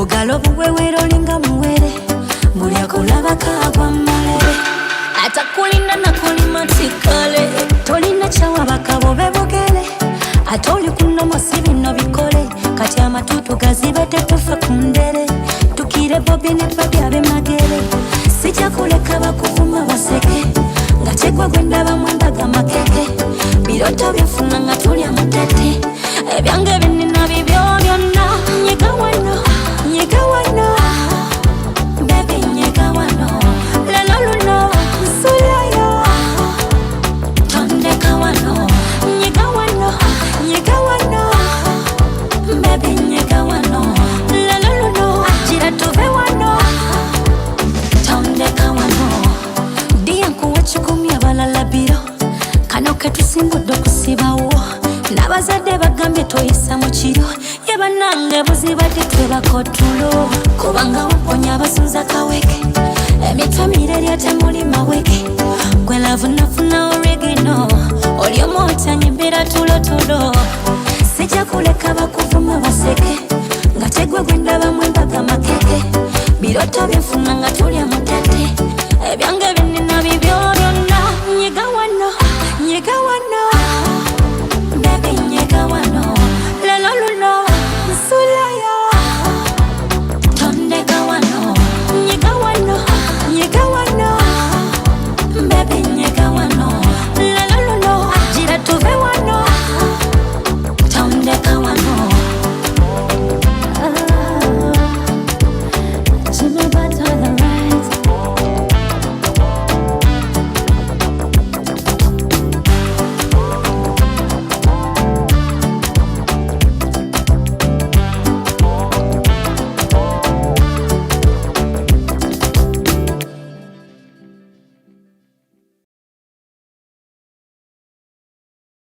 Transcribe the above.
bugalo buwewero linga muwere buli akulaba kagwa malere atakulinda nakulima tikale tolina kyawa bakabo bebogere atoli kuno mosibi no bikole kati amatutu gazibe tetufa kundere tukire bobine twabyabe magere sijja kuleka bakuvuma baseke nga kyegwa gwenda bamwendaga makeke biroto byefuna nga tulya mutete ebyange binina bibyo byonna nyega wano baby nyega wano lelo luno nsulayo tondeka wano nyega wano baby nyega wano lelo luno jira tuve wano tondeka wano diya nkuwakikumya balala biro kano ketusimbudde okusibawo n'abazadde bagambye toyisa mu kiro ye bannange buzibadde twebakotulo kubanga waponya abasuza kaweke emitwe mirerya temuli maweke gwe lavunafuna oregino olyomootanyembera tulotulo sijja kuleka bakuvuma baseke nga tegwe gwenda bamwembaga makeke biroto byenfuna nga tulya mutete ebyange